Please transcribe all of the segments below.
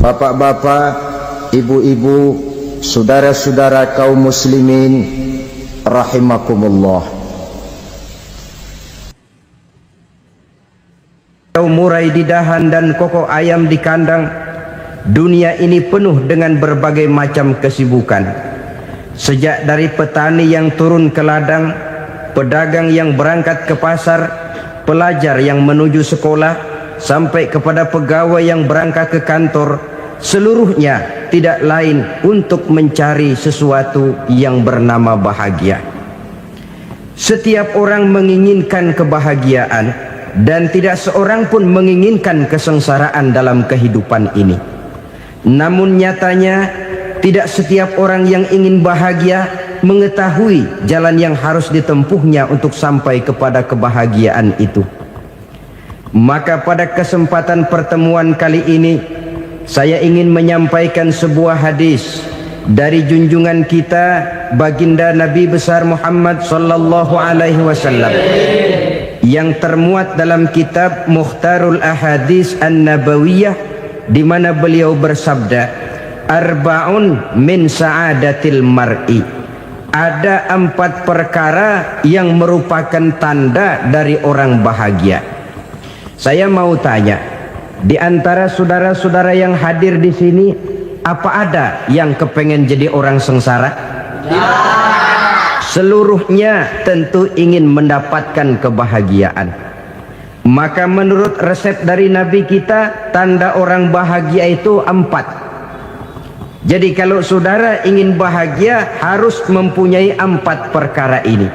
Bapak-bapak, ibu-ibu, saudara-saudara kaum muslimin rahimakumullah. Murai di dahan dan koko ayam di kandang. Dunia ini penuh dengan berbagai macam kesibukan. Sejak dari petani yang turun ke ladang, pedagang yang berangkat ke pasar, pelajar yang menuju sekolah, sampai kepada pegawai yang berangkat ke kantor, seluruhnya tidak lain untuk mencari sesuatu yang bernama bahagia. Setiap orang menginginkan kebahagiaan, dan tidak seorang pun menginginkan kesengsaraan dalam kehidupan ini. Namun nyatanya tidak setiap orang yang ingin bahagia mengetahui jalan yang harus ditempuhnya untuk sampai kepada kebahagiaan itu. Maka pada kesempatan pertemuan kali ini saya ingin menyampaikan sebuah hadis dari junjungan kita baginda Nabi besar Muhammad sallallahu alaihi wasallam yang termuat dalam kitab Mukhtarul Ahadits An-Nabawiyah, di mana beliau bersabda, arba'un min sa'adatil mar'i. Ada 4 perkara yang merupakan tanda dari orang bahagia. Saya mau tanya, di antara saudara-saudara yang hadir di sini, apa ada yang kepengen jadi orang sengsara? Seluruhnya tentu ingin mendapatkan kebahagiaan. Maka menurut resep dari Nabi kita, tanda orang bahagia itu 4. Jadi kalau saudara ingin bahagia, harus mempunyai 4 perkara ini.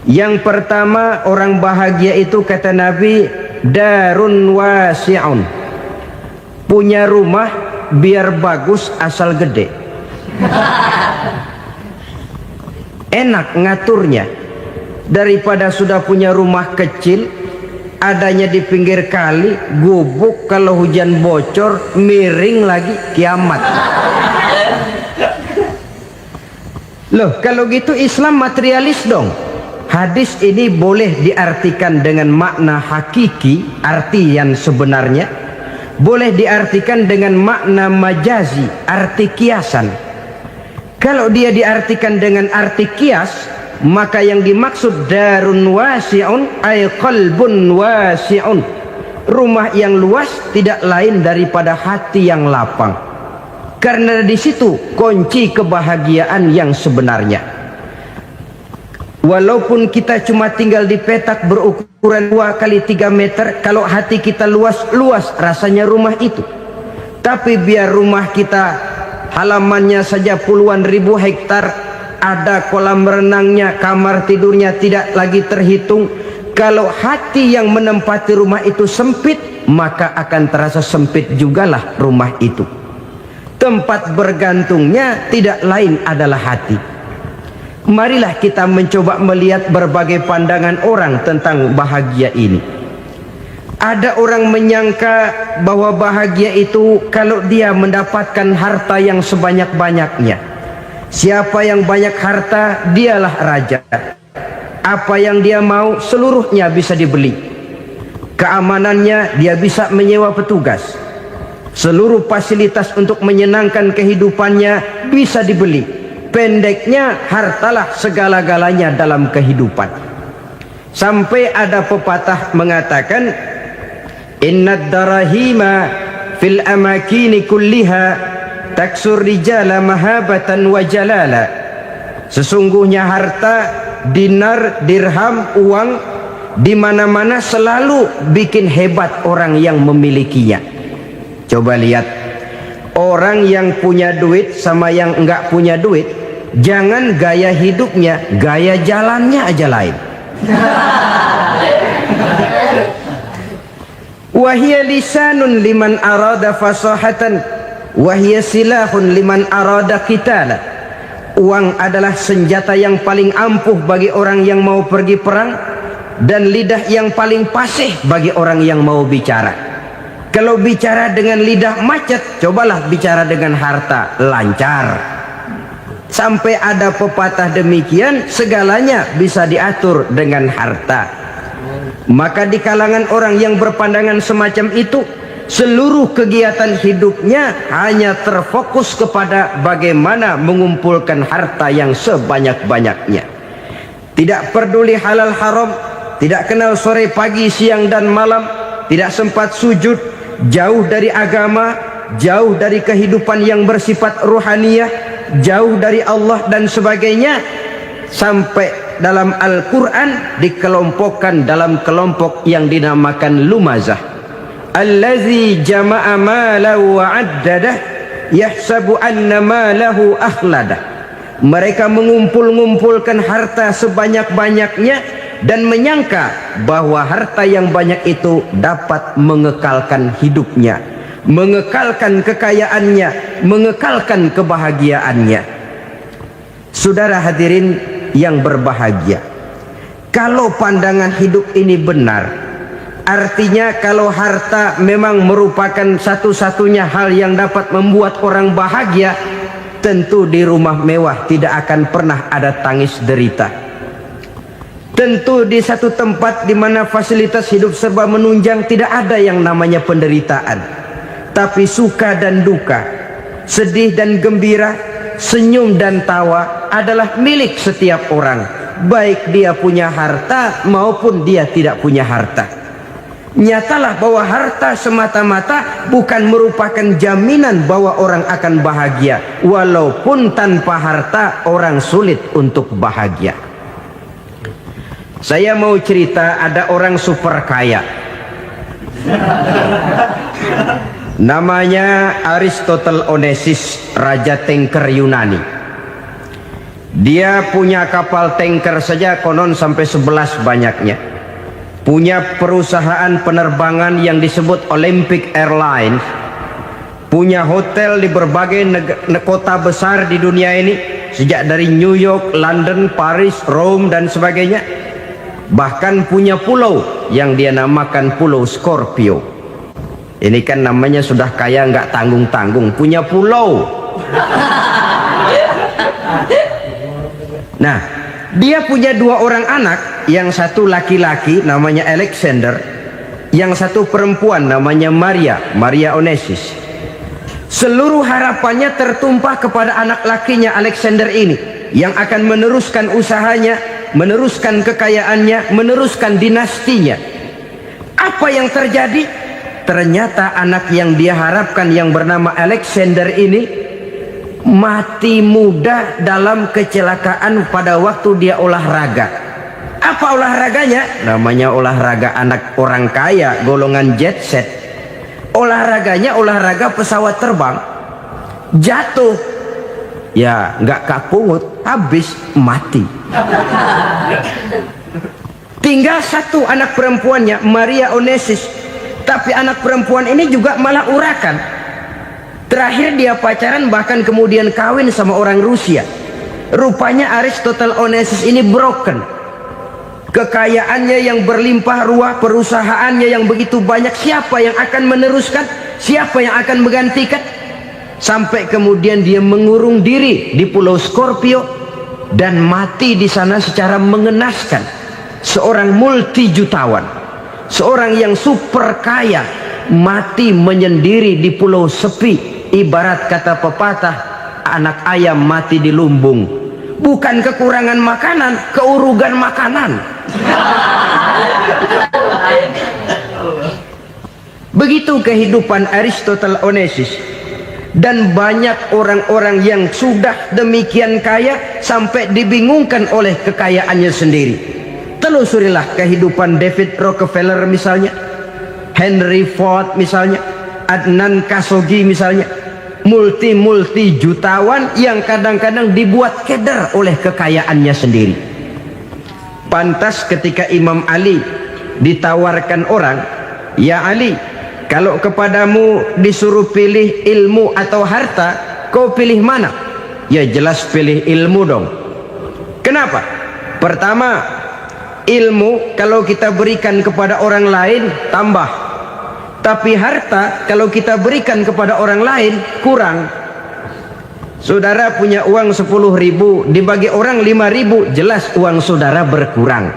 Yang pertama, orang bahagia itu kata Nabi, darun wasi'un. Punya rumah biar bagus asal gede. Enak ngaturnya. Daripada sudah punya rumah kecil, adanya di pinggir kali, gubuk, kalau hujan bocor, miring lagi, kiamat. Loh, kalau gitu Islam materialis dong. Hadis ini boleh diartikan dengan makna hakiki, arti yang sebenarnya. Boleh diartikan dengan makna majazi, arti kiasan. Kalau dia diartikan dengan arti kias, maka yang dimaksud darun wasi'un ay qalbun wasi'un. Rumah yang luas tidak lain daripada hati yang lapang. Karena di situ kunci kebahagiaan yang sebenarnya. Walaupun kita cuma tinggal di petak berukuran 2 kali 3 meter, kalau hati kita luas rasanya rumah itu. Tapi biar rumah kita halamannya saja puluhan ribu hektar, ada kolam renangnya, kamar tidurnya tidak lagi terhitung. Kalau hati yang menempati rumah itu sempit, maka akan terasa sempit jugalah rumah itu. Tempat bergantungnya tidak lain adalah hati. Marilah kita mencoba melihat berbagai pandangan orang tentang bahagia ini. Ada orang menyangka bahwa bahagia itu kalau dia mendapatkan harta yang sebanyak-banyaknya. Siapa yang banyak harta, dialah raja. Apa yang dia mau, seluruhnya bisa dibeli. Keamanannya, dia bisa menyewa petugas. Seluruh fasilitas untuk menyenangkan kehidupannya bisa dibeli. Pendeknya, hartalah segala-galanya dalam kehidupan. Sampai ada pepatah mengatakan, innad darahima fil amakini kulliha taksur rijala mahabatan wa jalala. Sesungguhnya harta, dinar, dirham, uang di mana-mana selalu bikin hebat orang yang memilikinya. Coba lihat, orang yang punya duit sama yang enggak punya duit, jangan gaya hidupnya, gaya jalannya aja lain. Wahia lisanun liman arada fasahatan, wahia silahun liman arada qitala. Uang adalah senjata yang paling ampuh bagi orang yang mau pergi perang, dan lidah yang paling fasih bagi orang yang mau bicara. Kalau bicara dengan lidah macet, cobalah bicara dengan harta, lancar. Sampai ada pepatah demikian, segalanya bisa diatur dengan harta. Maka di kalangan orang yang berpandangan semacam itu, seluruh kegiatan hidupnya hanya terfokus kepada bagaimana mengumpulkan harta yang sebanyak-banyaknya. Tidak peduli halal haram, tidak kenal sore pagi siang dan malam, tidak sempat sujud, jauh dari agama, jauh dari kehidupan yang bersifat ruhaniyah, jauh dari Allah dan sebagainya. Sampai dalam Al-Quran dikelompokkan dalam kelompok yang dinamakan lumazah. Allazi jama'a malahu wa 'addadah yahsabu anna malahu akhladah. Mereka mengumpul-ngumpulkan harta sebanyak-banyaknya dan menyangka bahwa harta yang banyak itu dapat mengekalkan hidupnya, mengekalkan kekayaannya, mengekalkan kebahagiaannya. Saudara hadirin yang berbahagia, kalau pandangan hidup ini benar, artinya kalau harta memang merupakan satu-satunya hal yang dapat membuat orang bahagia, tentu di rumah mewah tidak akan pernah ada tangis derita. Tentu di satu tempat di mana fasilitas hidup serba menunjang tidak ada yang namanya penderitaan. Tapi suka dan duka, sedih dan gembira, senyum dan tawa adalah milik setiap orang, baik dia punya harta maupun dia tidak punya harta. Nyatalah bahwa harta semata-mata bukan merupakan jaminan bahwa orang akan bahagia, walaupun tanpa harta orang sulit untuk bahagia. Saya mau cerita, ada orang super kaya, namanya Aristotle Onesimus, raja tanker Yunani. Dia punya kapal tanker saja konon sampai 11 banyaknya. Punya perusahaan penerbangan yang disebut Olympic Airlines. Punya hotel di berbagai kota besar di dunia ini, sejak dari New York, London, Paris, Rome dan sebagainya. Bahkan punya pulau yang dia namakan Pulau Scorpio. Ini kan namanya sudah kaya nggak tanggung-tanggung, punya pulau. Nah, dia punya 2 orang anak, yang satu laki-laki namanya Alexander, yang satu perempuan namanya Maria Onesimus. Seluruh harapannya tertumpah kepada anak lakinya Alexander ini, yang akan meneruskan usahanya, meneruskan kekayaannya, meneruskan dinastinya. Apa yang terjadi? Ternyata anak yang dia harapkan yang bernama Alexander ini mati muda dalam kecelakaan pada waktu dia olahraga. Apa olahraganya? Namanya olahraga anak orang kaya, golongan jet set. Olahraganya olahraga pesawat terbang. Jatuh, ya nggak kapungut, habis mati. Tinggal satu anak perempuannya, Maria Onesimus. Tapi anak perempuan ini juga malah urakan. Terakhir dia pacaran, bahkan kemudian kawin sama orang Rusia. Rupanya Aristotle Onesimus ini broken. Kekayaannya yang berlimpah ruah, perusahaannya yang begitu banyak, siapa yang akan meneruskan? Siapa yang akan menggantikan? Sampai kemudian dia mengurung diri di Pulau Scorpio dan mati di sana secara mengenaskan. Seorang multi jutawan, seorang yang super kaya, mati menyendiri di pulau sepi. Ibarat kata pepatah, anak ayam mati di lumbung. Bukan kekurangan makanan, keurugan makanan. Begitu kehidupan Aristotle Onesimus. Dan banyak orang-orang yang sudah demikian kaya sampai dibingungkan oleh kekayaannya sendiri. Telusurilah kehidupan David Rockefeller misalnya, Henry Ford misalnya, Adnan Khashoggi misalnya. Multi jutawan yang kadang-kadang dibuat keder oleh kekayaannya sendiri. Pantas ketika Imam Ali ditawarkan orang, "Ya Ali, kalau kepadamu disuruh pilih ilmu atau harta, kau pilih mana?" Ya jelas pilih ilmu dong. Kenapa? Pertama, ilmu kalau kita berikan kepada orang lain tambah. Tapi harta kalau kita berikan kepada orang lain kurang. Saudara punya uang 10.000, dibagi orang 5.000, jelas uang saudara berkurang.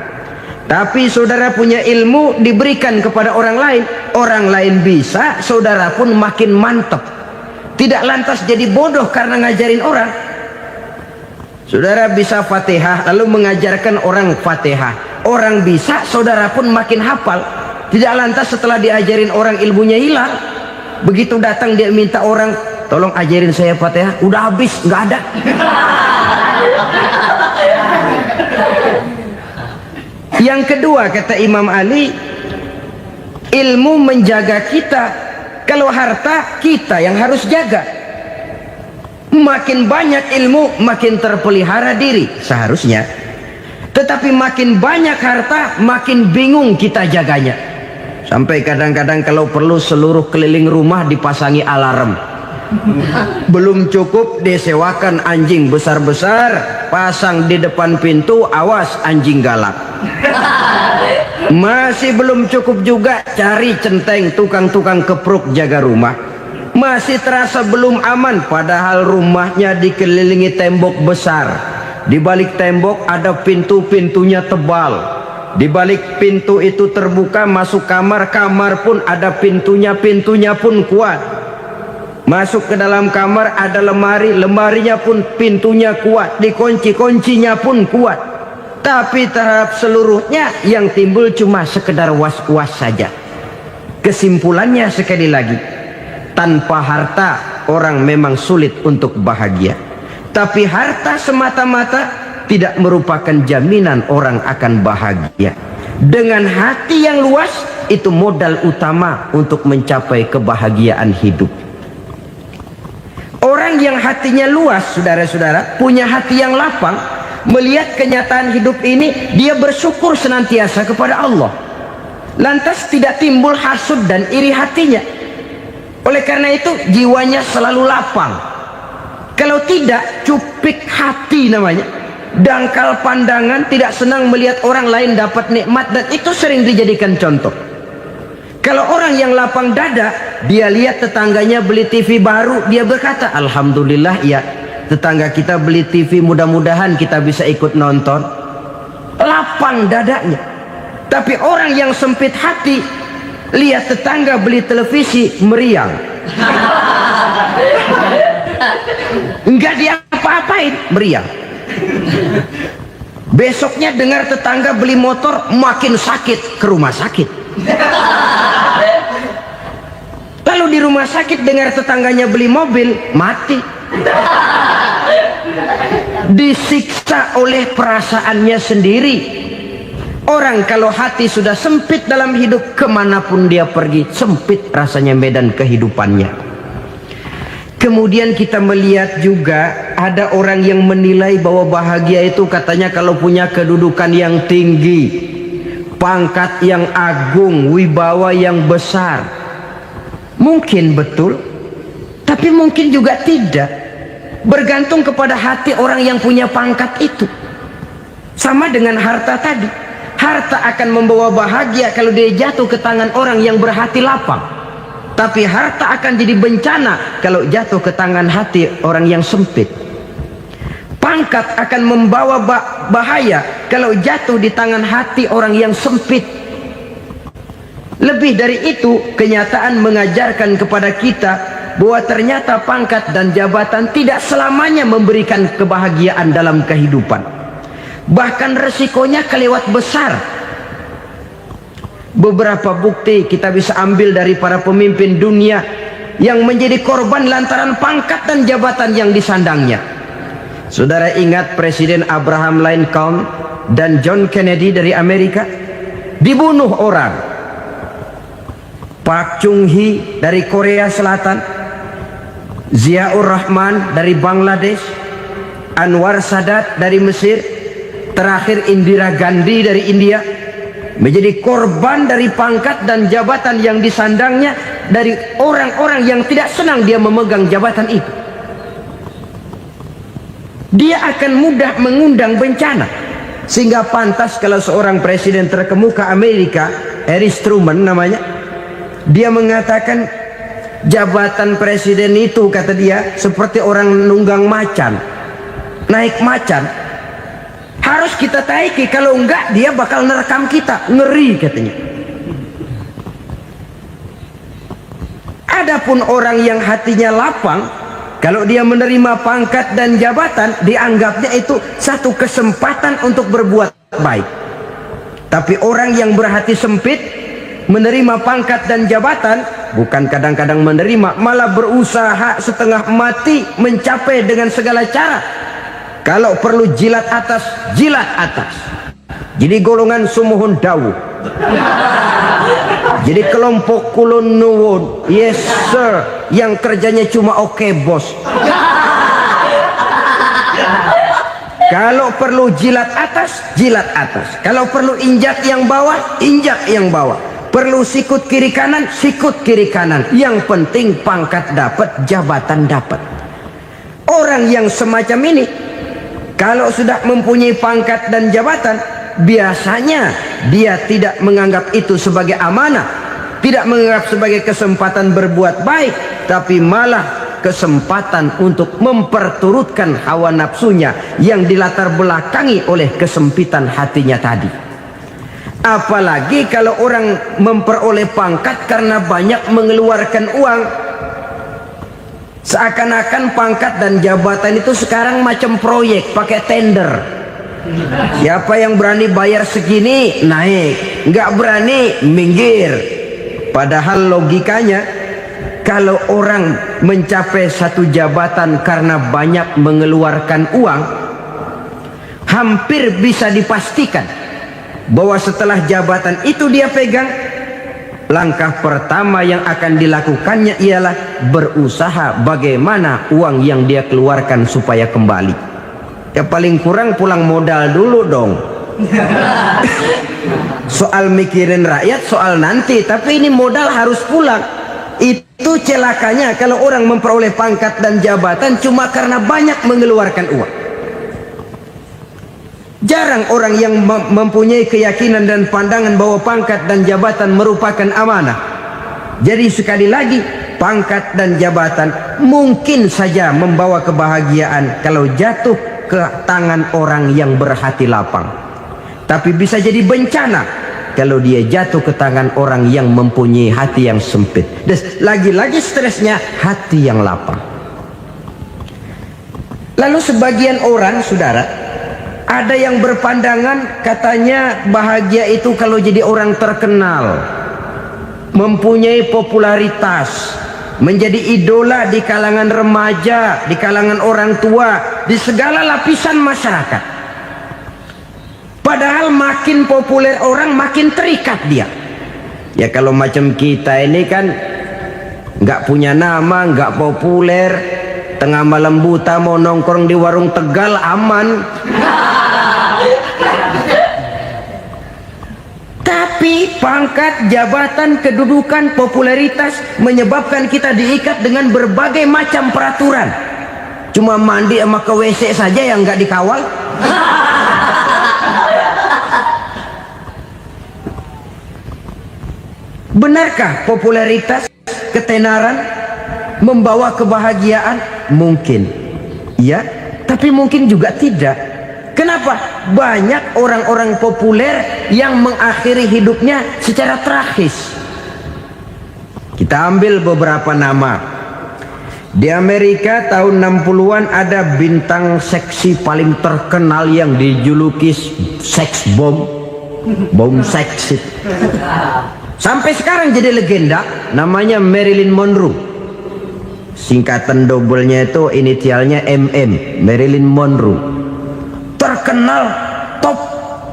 Tapi saudara punya ilmu diberikan kepada orang lain bisa, saudara pun makin mantap. Tidak lantas jadi bodoh karena ngajarin orang. Saudara bisa Fatihah lalu mengajarkan orang Fatihah. Orang bisa, saudara pun makin hafal. Tidak lantas setelah diajarin orang ilmunya hilang. Begitu datang dia minta orang, tolong ajarin saya Fatihah, udah habis, nggak ada. Yang kedua kata Imam Ali, ilmu menjaga kita. Kalau harta, kita yang harus jaga. Makin banyak ilmu, makin terpelihara diri seharusnya. Tetapi makin banyak harta, makin bingung kita jaganya. Sampai kadang-kadang kalau perlu seluruh keliling rumah dipasangi alarm. Belum cukup disewakan anjing besar-besar, pasang di depan pintu, awas anjing galak. Masih belum cukup juga, cari centeng tukang-tukang kepruk jaga rumah. Masih terasa belum aman, padahal rumahnya dikelilingi tembok besar. Di balik tembok ada pintu-pintunya tebal. Di balik pintu itu terbuka masuk kamar, kamar pun ada pintunya, pintunya pun kuat. Masuk ke dalam kamar ada lemari, lemarinya pun pintunya kuat, dikunci, kuncinya pun kuat. Tapi terhadap seluruhnya yang timbul cuma sekedar was-was saja. Kesimpulannya sekali lagi, tanpa harta orang memang sulit untuk bahagia. Tapi harta semata-mata tidak merupakan jaminan orang akan bahagia. Dengan hati yang luas, itu modal utama untuk mencapai kebahagiaan hidup. Orang yang hatinya luas, saudara-saudara, punya hati yang lapang, melihat kenyataan hidup ini, dia bersyukur senantiasa kepada Allah. Lantas tidak timbul hasud dan iri hatinya. Oleh karena itu jiwanya selalu lapang. Kalau tidak, cupik hati namanya, dangkal pandangan, tidak senang melihat orang lain dapat nikmat, dan itu sering dijadikan contoh. Kalau orang yang lapang dada, dia lihat tetangganya beli TV baru, dia berkata, alhamdulillah ya, tetangga kita beli TV, mudah-mudahan kita bisa ikut nonton. Lapang dadanya. Tapi orang yang sempit hati, lihat tetangga beli televisi, meriang. Enggak diapa-apain, meriang. Besoknya dengar tetangga beli motor, makin sakit, ke rumah sakit. Lalu di rumah sakit dengar tetangganya beli mobil, mati. Disiksa oleh perasaannya sendiri. Orang kalau hati sudah sempit dalam hidup, kemanapun dia pergi, sempit rasanya medan kehidupannya. Kemudian kita melihat juga ada orang yang menilai bahwa bahagia itu katanya kalau punya kedudukan yang tinggi, pangkat yang agung, wibawa yang besar. Mungkin betul, tapi mungkin juga tidak. Bergantung kepada hati orang yang punya pangkat itu. Sama dengan harta tadi. Harta akan membawa bahagia kalau dia jatuh ke tangan orang yang berhati lapang. Tapi harta akan jadi bencana kalau jatuh ke tangan hati orang yang sempit. Pangkat akan membawa bahaya kalau jatuh di tangan hati orang yang sempit. Lebih dari itu, kenyataan mengajarkan kepada kita bahwa ternyata pangkat dan jabatan tidak selamanya memberikan kebahagiaan dalam kehidupan. Bahkan resikonya kelewat besar. Beberapa bukti kita bisa ambil dari para pemimpin dunia yang menjadi korban lantaran pangkat dan jabatan yang disandangnya. Saudara ingat Presiden Abraham Lincoln dan John Kennedy dari Amerika? Dibunuh orang. Park Chung-hee dari Korea Selatan, Ziaur Rahman dari Bangladesh, Anwar Sadat dari Mesir, terakhir Indira Gandhi dari India, menjadi korban dari pangkat dan jabatan yang disandangnya dari orang-orang yang tidak senang dia memegang jabatan itu. Dia akan mudah mengundang bencana, sehingga pantas kalau seorang presiden terkemuka Amerika, Harry Truman namanya, dia mengatakan jabatan presiden itu, kata dia, seperti orang nunggang macan, naik macan. Harus kita taiki, kalau enggak dia bakal nerekam kita. Ngeri katanya. Adapun orang yang hatinya lapang, kalau dia menerima pangkat dan jabatan, dianggapnya itu satu kesempatan untuk berbuat baik. Tapi orang yang berhati sempit, menerima pangkat dan jabatan, bukan kadang-kadang menerima, malah berusaha setengah mati mencapai dengan segala cara. Kalau perlu jilat atas, jilat atas. Jadi golongan sumuhun dawuh. Jadi kelompok kulon nuwun, yes sir, yang kerjanya cuma oke bos. Kalau perlu jilat atas, jilat atas. Kalau perlu injak yang bawah, injak yang bawah. Perlu sikut kiri kanan, sikut kiri kanan. Yang penting pangkat dapat, jabatan dapat. Orang yang semacam ini, kalau sudah mempunyai pangkat dan jabatan, biasanya dia tidak menganggap itu sebagai amanah, tidak menganggap sebagai kesempatan berbuat baik, tapi malah kesempatan untuk memperturutkan hawa nafsunya yang dilatar belakangi oleh kesempitan hatinya tadi. Apalagi kalau orang memperoleh pangkat karena banyak mengeluarkan uang. Seakan-akan pangkat dan jabatan itu sekarang macam proyek, pakai tender. Siapa yang berani bayar segini naik, nggak berani minggir. Padahal logikanya, kalau orang mencapai satu jabatan karena banyak mengeluarkan uang, hampir bisa dipastikan bahwa setelah jabatan itu dia pegang, langkah pertama yang akan dilakukannya ialah berusaha bagaimana uang yang dia keluarkan supaya kembali. Ya paling kurang pulang modal dulu dong. Soal mikirin rakyat soal nanti, tapi ini modal harus pulang. Itu celakanya kalau orang memperoleh pangkat dan jabatan cuma karena banyak mengeluarkan uang. Jarang orang yang mempunyai keyakinan dan pandangan bahwa pangkat dan jabatan merupakan amanah. Jadi sekali lagi, pangkat dan jabatan mungkin saja membawa kebahagiaan kalau jatuh ke tangan orang yang berhati lapang. Tapi bisa jadi bencana kalau dia jatuh ke tangan orang yang mempunyai hati yang sempit. Dan lagi-lagi stresnya hati yang lapang. Lalu sebagian orang, saudara, ada yang berpandangan katanya bahagia itu kalau jadi orang terkenal, mempunyai popularitas, menjadi idola di kalangan remaja, di kalangan orang tua, di segala lapisan masyarakat. Padahal makin populer orang makin terikat dia. Ya kalau macam kita ini kan nggak punya nama, nggak populer, tengah malam buta mau nongkrong di warung Tegal aman. Tapi pangkat, jabatan, kedudukan, popularitas menyebabkan kita diikat dengan berbagai macam peraturan. Cuma mandi sama ke WC saja yang nggak dikawal. Benarkah popularitas, ketenaran membawa kebahagiaan? Mungkin, ya, tapi mungkin juga tidak. Kenapa? Banyak orang-orang populer yang mengakhiri hidupnya secara tragis. Kita ambil beberapa nama. Di Amerika tahun 60-an ada bintang seksi paling terkenal yang dijuluki sex bomb, bom seksi. Sampai sekarang jadi legenda, namanya Marilyn Monroe. Singkatan doublenya itu inisialnya MM, Marilyn Monroe. Terkenal top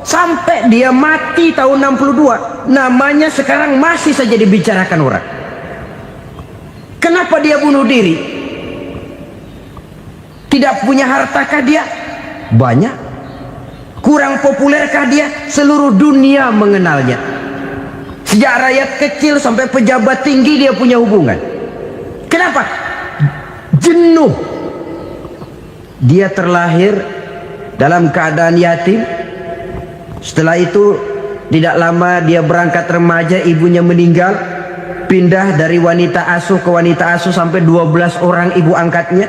sampai dia mati tahun 62, namanya sekarang masih saja dibicarakan orang. Kenapa dia bunuh diri? Tidak punya hartakah dia? Banyak. Kurang populerkah dia? Seluruh dunia mengenalnya. Sejak rakyat kecil sampai pejabat tinggi dia punya hubungan. Kenapa? Jenuh. Dia terlahir dalam keadaan yatim. Setelah itu tidak lama dia berangkat remaja, ibunya meninggal. Pindah dari wanita asuh ke wanita asuh sampai 12 orang ibu angkatnya.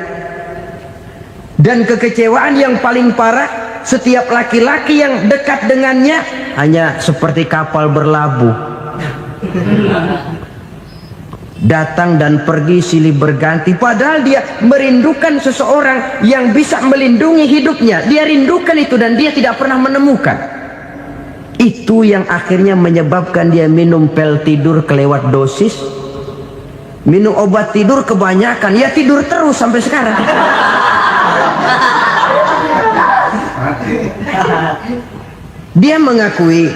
Dan kekecewaan yang paling parah, setiap laki-laki yang dekat dengannya hanya seperti kapal berlabuh, datang dan pergi silih berganti. Padahal dia merindukan seseorang yang bisa melindungi hidupnya. Dia rindukan itu dan dia tidak pernah menemukan. Itu yang akhirnya menyebabkan dia minum pil tidur kelewat dosis, minum obat tidur kebanyakan, ya tidur terus sampai sekarang. Dia mengakui,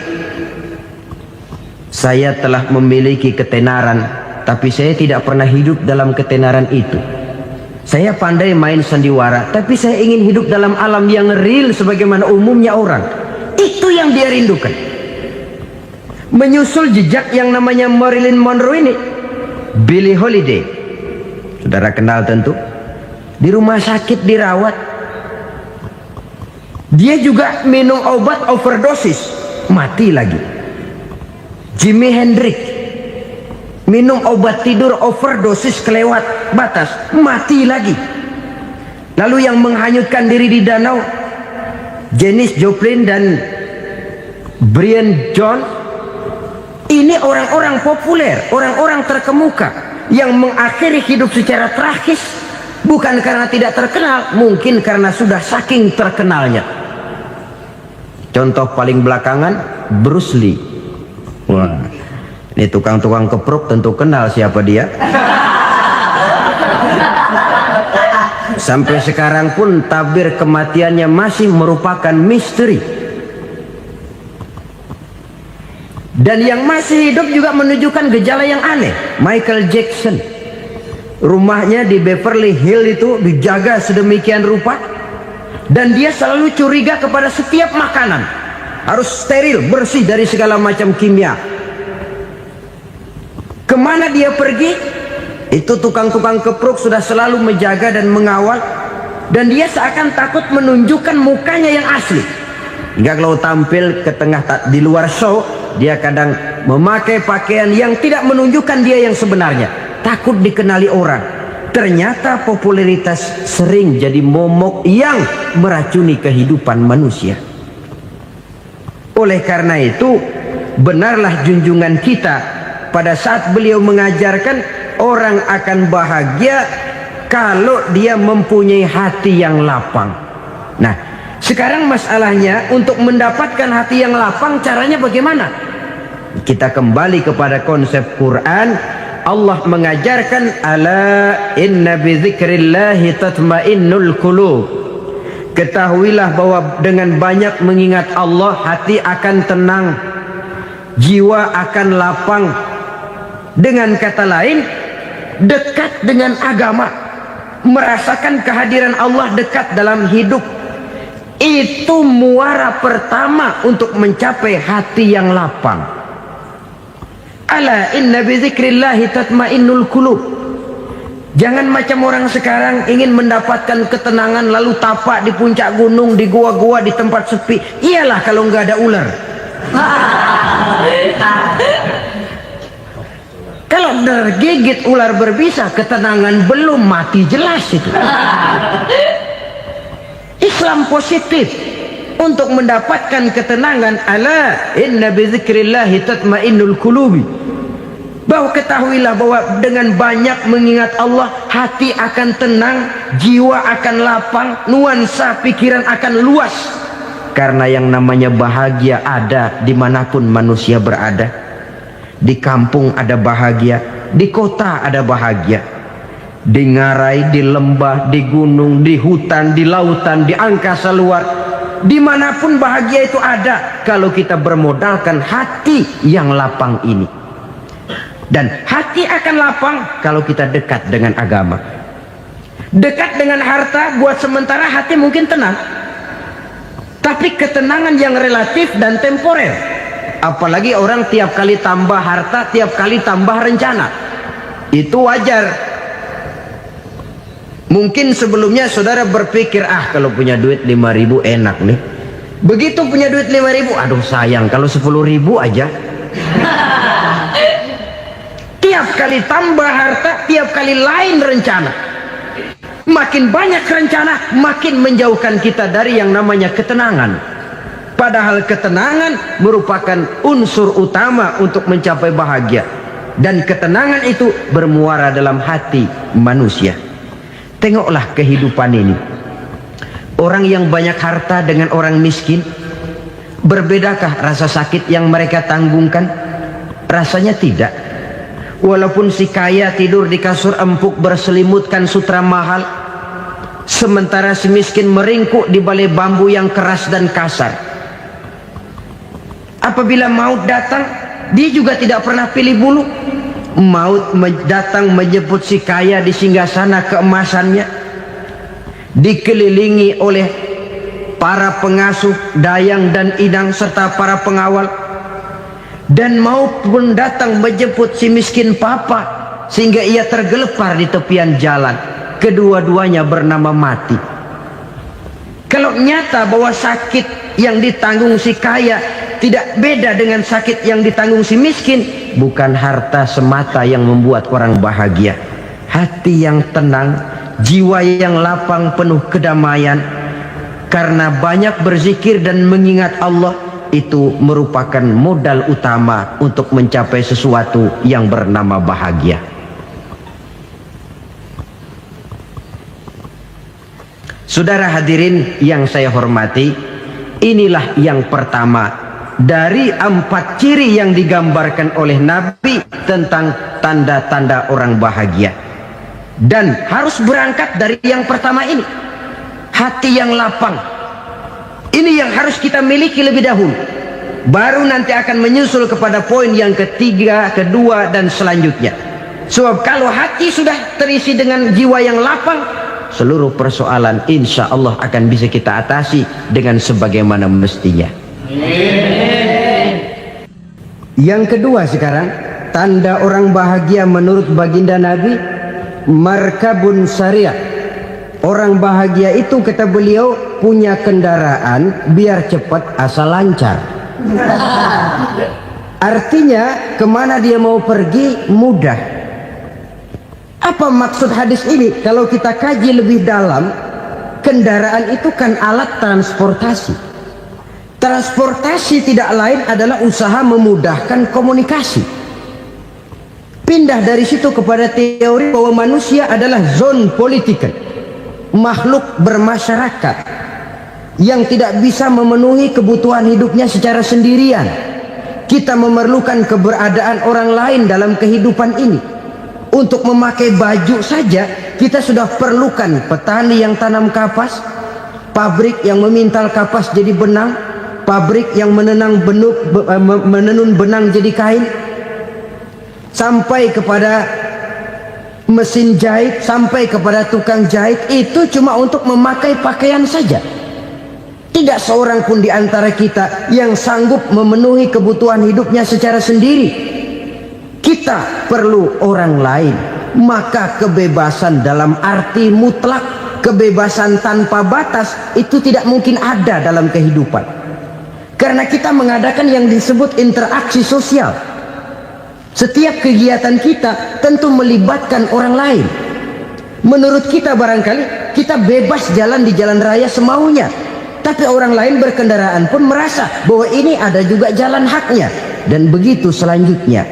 saya telah memiliki ketenaran, tapi saya tidak pernah hidup dalam ketenaran itu. Saya pandai main sandiwara, tapi saya ingin hidup dalam alam yang real sebagaimana umumnya orang. Itu yang dia rindukan. Menyusul jejak yang namanya Marilyn Monroe ini, Billie Holiday, saudara kenal tentu, di rumah sakit dirawat. Dia juga minum obat overdosis, mati lagi. Jimi Hendrix minum obat tidur overdosis kelewat batas, mati lagi. Lalu yang menghanyutkan diri di danau, Janis Joplin dan Brian Jones. Ini orang-orang populer, orang-orang terkemuka yang mengakhiri hidup secara tragis, bukan karena tidak terkenal, mungkin karena sudah saking terkenalnya. Contoh paling belakangan, Bruce Lee. Wah, ini tukang-tukang keprok tentu kenal siapa dia. Sampai sekarang pun tabir kematiannya masih merupakan misteri. Dan yang masih hidup juga menunjukkan gejala yang aneh. Michael Jackson, rumahnya di Beverly Hills itu dijaga sedemikian rupa, dan dia selalu curiga kepada setiap makanan harus steril, bersih dari segala macam kimia. Kemana dia pergi, itu tukang-tukang keprok sudah selalu menjaga dan mengawal, dan dia seakan takut menunjukkan mukanya yang asli. Hingga kalau tampil ke tengah di luar show, dia kadang memakai pakaian yang tidak menunjukkan dia yang sebenarnya, takut dikenali orang. Ternyata popularitas sering jadi momok yang meracuni kehidupan manusia. Oleh karena itu, benarlah junjungan kita pada saat beliau mengajarkan orang akan bahagia kalau dia mempunyai hati yang lapang. Nah, sekarang masalahnya untuk mendapatkan hati yang lapang, caranya bagaimana? Kita kembali kepada konsep Quran. Allah mengajarkan, ala inna bi dzikrillahi tatmainnul qulub. Ketahuilah bahwa dengan banyak mengingat Allah, hati akan tenang, jiwa akan lapang. Dengan kata lain, dekat dengan agama, merasakan kehadiran Allah dekat dalam hidup, itu muara pertama untuk mencapai hati yang lapang. Ala inna bi dzikrillahi tatmainnul qulub. Jangan macam orang sekarang ingin mendapatkan ketenangan lalu tapak di puncak gunung, di gua-gua, di tempat sepi. Iyalah kalau nggak ada ular. Kalau tergigit ular berbisa, ketenangan belum, mati jelas itu. Islam positif untuk mendapatkan ketenangan. Ala inna bi dzikrillahi tatmainnul qulubi. Bahwa ketahuilah bahwa dengan banyak mengingat Allah, hati akan tenang, jiwa akan lapang, nuansa pikiran akan luas. Karena yang namanya bahagia ada dimanapun manusia berada. Di kampung ada bahagia, di kota ada bahagia, di ngarai, di lembah, di gunung, di hutan, di lautan, di angkasa luar, dimanapun bahagia itu ada kalau kita bermodalkan hati yang lapang ini. Dan hati akan lapang kalau kita dekat dengan agama. Dekat dengan harta buat sementara hati mungkin tenang, tapi ketenangan yang relatif dan temporer. Apalagi orang tiap kali tambah harta, tiap kali tambah rencana, itu wajar. Mungkin sebelumnya saudara berpikir, kalau punya duit 5.000 enak nih. Begitu punya duit 5.000, aduh sayang kalau 10.000 aja. Tiap kali tambah harta, tiap kali lain rencana. Semakin banyak rencana, makin menjauhkan kita dari yang namanya ketenangan. Padahal ketenangan merupakan unsur utama untuk mencapai bahagia. Dan ketenangan itu bermuara dalam hati manusia. Tengoklah kehidupan ini. Orang yang banyak harta dengan orang miskin, berbedakah rasa sakit yang mereka tanggungkan? Rasanya tidak. Walaupun si kaya tidur di kasur empuk berselimutkan sutra mahal, sementara si miskin meringkuk di balai bambu yang keras dan kasar. Apabila maut datang, dia juga tidak pernah pilih bulu. Maut datang menjemput si kaya di singgasana keemasannya, dikelilingi oleh para pengasuh, dayang dan inang serta para pengawal. Dan maupun datang menjemput si miskin papa sehingga ia tergelepar di tepian jalan. Kedua-duanya bernama mati. Kalau nyata bahwa sakit yang ditanggung si kaya tidak beda dengan sakit yang ditanggung si miskin, bukan harta semata yang membuat orang bahagia. Hati yang tenang, jiwa yang lapang penuh kedamaian karena banyak berzikir dan mengingat Allah, itu merupakan modal utama untuk mencapai sesuatu yang bernama bahagia. Saudara hadirin yang saya hormati, inilah yang pertama dari 4 ciri yang digambarkan oleh Nabi tentang tanda-tanda orang bahagia. Dan harus berangkat dari yang pertama ini, hati yang lapang. Ini yang harus kita miliki lebih dahulu. Baru nanti akan menyusul kepada poin yang ketiga, kedua, dan selanjutnya. Sebab kalau hati sudah terisi dengan jiwa yang lapang, seluruh persoalan insya Allah akan bisa kita atasi dengan sebagaimana mestinya. Yang kedua sekarang, tanda orang bahagia menurut baginda Nabi, markabun syariah. Orang bahagia itu, kata beliau, punya kendaraan biar cepat asal lancar. Artinya kemana dia mau pergi mudah. Apa maksud hadis ini? Kalau kita kaji lebih dalam, kendaraan itu kan alat transportasi. Transportasi tidak lain adalah usaha memudahkan komunikasi. Pindah dari situ kepada teori bahwa manusia adalah zon political, makhluk bermasyarakat yang tidak bisa memenuhi kebutuhan hidupnya secara sendirian. Kita memerlukan keberadaan orang lain dalam kehidupan ini. Untuk memakai baju saja kita sudah perlukan petani yang tanam kapas, pabrik yang memintal kapas jadi benang, pabrik yang menenun benang jadi kain, sampai kepada mesin jahit, sampai kepada tukang jahit. Itu cuma untuk memakai pakaian saja. Tidak seorang pun di antara kita yang sanggup memenuhi kebutuhan hidupnya secara sendiri. Kita perlu orang lain. Maka kebebasan dalam arti mutlak, kebebasan tanpa batas, itu tidak mungkin ada dalam kehidupan. Karena kita mengadakan yang disebut interaksi sosial. Setiap kegiatan kita tentu melibatkan orang lain. Menurut kita barangkali kita bebas jalan di jalan raya semaunya, tapi orang lain berkendaraan pun merasa bahwa ini ada juga jalan haknya, dan begitu selanjutnya.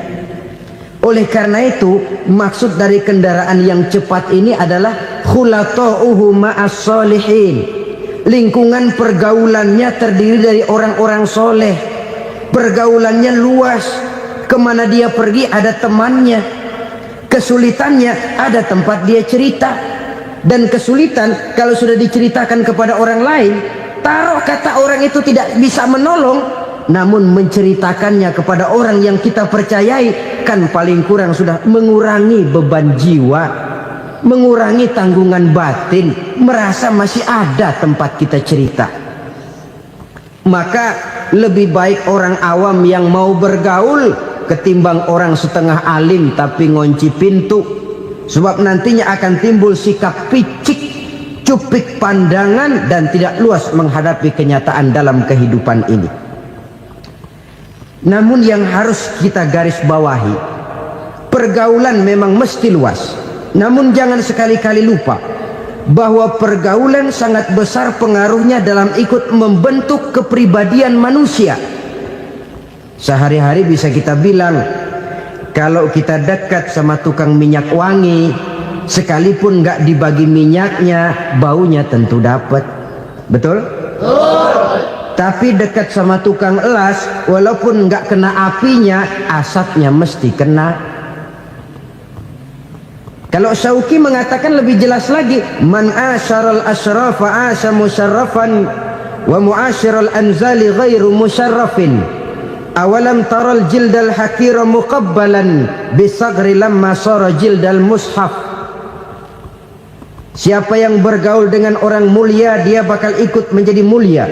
Oleh karena itu, maksud dari kendaraan yang cepat ini adalah khulata'uhu ma'as solihin. Lingkungan pergaulannya terdiri dari orang-orang soleh. Pergaulannya luas. Kemana dia pergi ada temannya. Kesulitannya ada tempat dia cerita. Dan kesulitan kalau sudah diceritakan kepada orang lain, taruh kata orang itu tidak bisa menolong, namun menceritakannya kepada orang yang kita percayai, kan paling kurang sudah mengurangi beban jiwa, mengurangi tanggungan batin, merasa masih ada tempat kita cerita. Maka lebih baik orang awam yang mau bergaul ketimbang orang setengah alim tapi ngunci pintu. Sebab nantinya akan timbul sikap picik, cupik pandangan, dan tidak luas menghadapi kenyataan dalam kehidupan ini. Namun yang harus kita garis bawahi, pergaulan memang mesti luas. Namun jangan sekali-kali lupa bahwa pergaulan sangat besar pengaruhnya dalam ikut membentuk kepribadian manusia. Sehari-hari bisa kita bilang, kalau kita dekat sama tukang minyak wangi, sekalipun nggak dibagi minyaknya, baunya tentu dapat. Betul? Tapi dekat sama tukang elas, walaupun nggak kena apinya, asapnya mesti kena. Kalau Syauqi mengatakan lebih jelas lagi, man asyaral asrafa asa musarrafan wa muasyiral anzali ghairu musarrafin. Awalam taral jildal hakira muqabbalan bisagri lamma sara jildal mushaf. Siapa yang bergaul dengan orang mulia, dia bakal ikut menjadi mulia.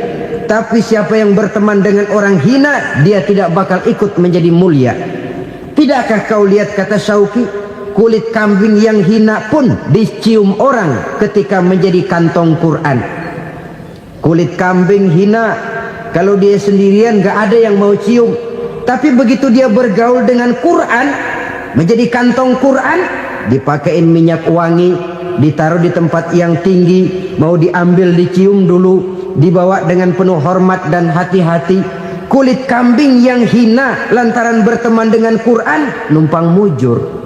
Tapi siapa yang berteman dengan orang hina, dia tidak bakal ikut menjadi mulia. Tidakkah kau lihat, kata Syauqi, kulit kambing yang hina pun dicium orang ketika menjadi kantong Quran. Kulit kambing hina, kalau dia sendirian gak ada yang mau cium. Tapi begitu dia bergaul dengan Quran, menjadi kantong Quran, dipakein minyak wangi, ditaruh di tempat yang tinggi, mau diambil dicium dulu, dibawa dengan penuh hormat dan hati-hati. Kulit kambing yang hina lantaran berteman dengan Quran, numpang mujur.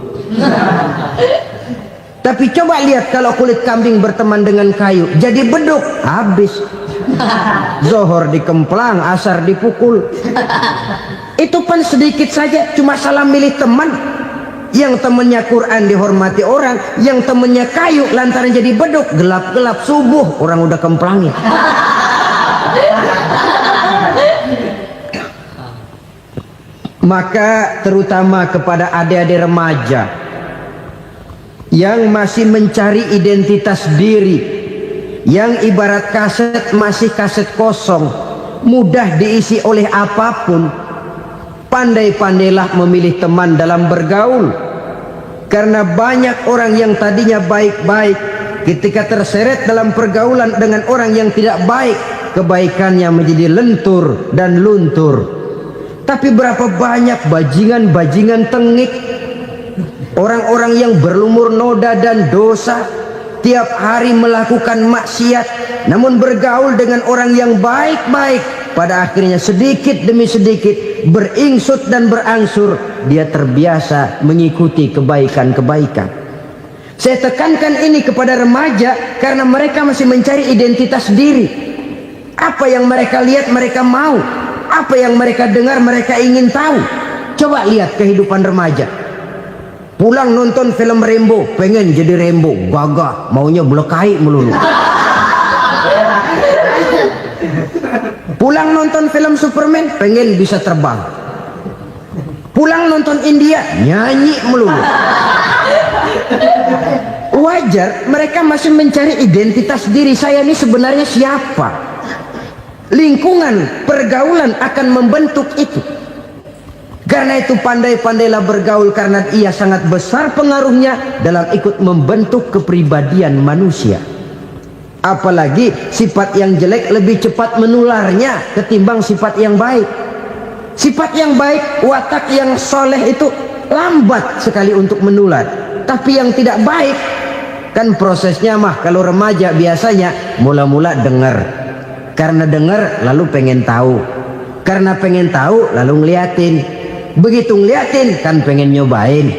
Tapi coba lihat kalau kulit kambing berteman dengan kayu, jadi beduk, habis. Zohor dikemplang, asar dipukul. Itu pun sedikit saja, cuma salah milih teman. Yang temannya Quran dihormati orang, yang temannya kayu lantaran jadi beduk, gelap-gelap subuh orang udah kemplangin. Maka terutama kepada adik-adik remaja yang masih mencari identitas diri, yang ibarat kaset masih kaset kosong, mudah diisi oleh apapun, pandai-pandailah memilih teman dalam bergaul. Karena banyak orang yang tadinya baik-baik, ketika terseret dalam pergaulan dengan orang yang tidak baik, kebaikannya menjadi lentur dan luntur. Tapi berapa banyak bajingan-bajingan tengik, orang-orang yang berlumur noda dan dosa, tiap hari melakukan maksiat, namun bergaul dengan orang yang baik-baik, pada akhirnya sedikit demi sedikit beringsut dan berangsur dia terbiasa mengikuti kebaikan-kebaikan. Saya tekankan ini kepada remaja karena mereka masih mencari identitas diri. Apa yang mereka lihat mereka mau, apa yang mereka dengar mereka ingin tahu. Coba lihat kehidupan remaja. Pulang nonton film Rambo, pengen jadi Rambo, gagah, maunya belekai melulu. Pulang nonton film Superman, pengen bisa terbang. Pulang nonton India, nyanyi melulu. Wajar, mereka masih mencari identitas diri. Saya ini sebenarnya siapa? Lingkungan, pergaulan akan membentuk itu. Karena itu pandai-pandailah bergaul, karena ia sangat besar pengaruhnya dalam ikut membentuk kepribadian manusia. Apalagi sifat yang jelek lebih cepat menularnya ketimbang sifat yang baik. Sifat yang baik, watak yang soleh itu lambat sekali untuk menular. Tapi yang tidak baik, kan prosesnya mah kalau remaja biasanya mula-mula dengar. Karena dengar lalu pengen tahu. Karena pengen tahu lalu ngeliatin. Begitu ngeliatin kan pengen nyobain.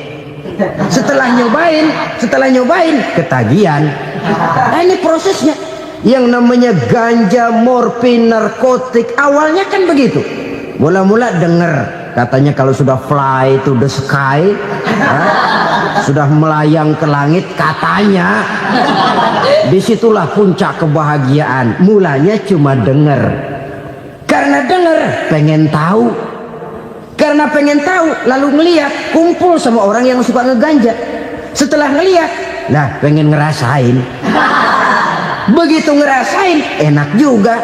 Setelah nyobain ketagihan. Nah, ini prosesnya. Yang namanya ganja, morfin, narkotik, awalnya kan begitu. Mula-mula denger, katanya kalau sudah fly to the sky, sudah melayang ke langit, katanya disitulah puncak kebahagiaan. Mulanya cuma denger. Karena denger pengen tahu. Karena pengen tahu lalu ngeliat, kumpul sama orang yang suka ngeganja. Setelah ngeliat, nah pengen ngerasain. Begitu ngerasain enak juga,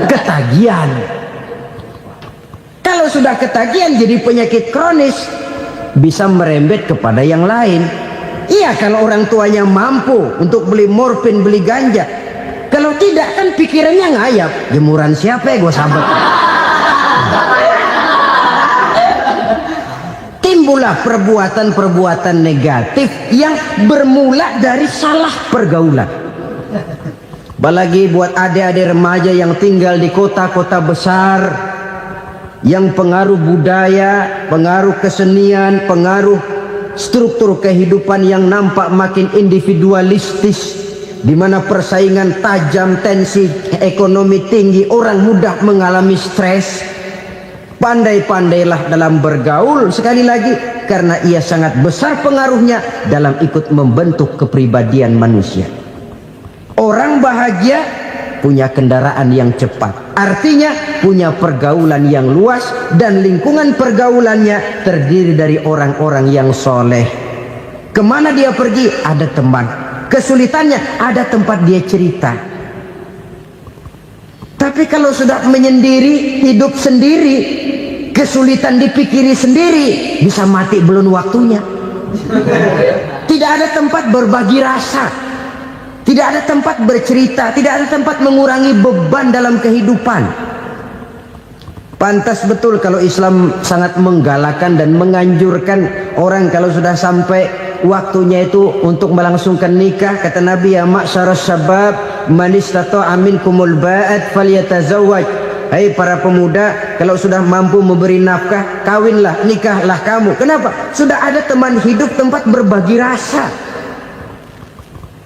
ketagihan. Kalau sudah ketagihan jadi penyakit kronis, bisa merembet kepada yang lain. Iya, kalau orang tuanya mampu untuk beli morfin, beli ganja. Kalau tidak kan pikirannya ngayap, jemuran siapa ya gue sabet. Timbullah perbuatan-perbuatan negatif yang bermula dari salah pergaulan. Apalagi buat adik-adik remaja yang tinggal di kota-kota besar, yang pengaruh budaya, pengaruh kesenian, pengaruh struktur kehidupan yang nampak makin individualistis, di mana persaingan tajam, tensi ekonomi tinggi, orang mudah mengalami stres. Pandai-pandailah dalam bergaul, sekali lagi, karena ia sangat besar pengaruhnya dalam ikut membentuk kepribadian manusia. Orang bahagia punya kendaraan yang cepat, artinya punya pergaulan yang luas, dan lingkungan pergaulannya terdiri dari orang-orang yang soleh. Kemana dia pergi ada teman, kesulitannya ada tempat dia cerita. Tapi kalau sudah menyendiri, hidup sendiri, kesulitan dipikiri sendiri, bisa mati belum waktunya. Tidak ada tempat berbagi rasa, tidak ada tempat bercerita, tidak ada tempat mengurangi beban dalam kehidupan. Pantas betul kalau Islam sangat menggalakkan dan menganjurkan orang kalau sudah sampai waktunya itu untuk melangsungkan nikah. Kata Nabi, ya ma'syaras syabab man istata'a minkumul ba'at falyatazawwaj. Hai para pemuda, kalau sudah mampu memberi nafkah, kawinlah, nikahlah kamu. Kenapa? Sudah ada teman hidup, tempat berbagi rasa.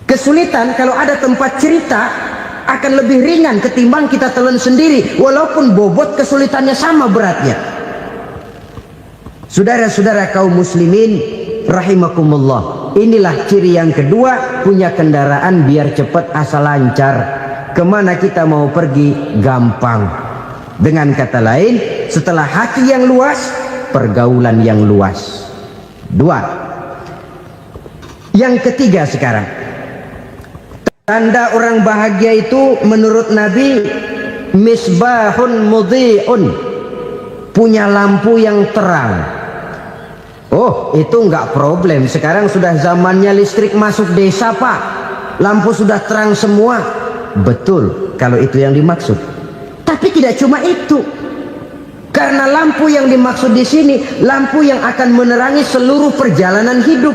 Kesulitan kalau ada tempat cerita akan lebih ringan ketimbang kita telan sendiri, walaupun bobot kesulitannya sama beratnya. Saudara-saudara kaum muslimin rahimakumullah, inilah ciri yang kedua, punya kendaraan biar cepat asal lancar. Kemana kita mau pergi gampang. Dengan kata lain, setelah hati yang luas, pergaulan yang luas. Dua. Yang ketiga sekarang, tanda orang bahagia itu menurut Nabi, misbahun mudhi'un, punya lampu yang terang. Oh, itu enggak problem. Sekarang sudah zamannya listrik masuk desa, Pak. Lampu sudah terang semua. Betul, kalau itu yang dimaksud. Tapi tidak cuma itu. Karena lampu yang dimaksud di sini, lampu yang akan menerangi seluruh perjalanan hidup.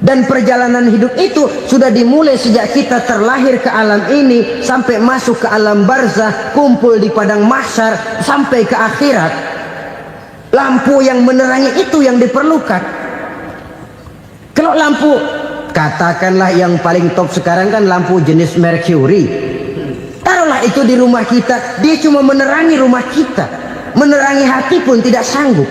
Dan perjalanan hidup itu sudah dimulai sejak kita terlahir ke alam ini sampai masuk ke alam barzah, kumpul di padang mahsyar sampai ke akhirat. Lampu yang menerangi itu yang diperlukan. Kalau lampu, katakanlah yang paling top sekarang kan lampu jenis Mercury. Taruhlah itu di rumah kita, dia cuma menerangi rumah kita, menerangi hati pun tidak sanggup.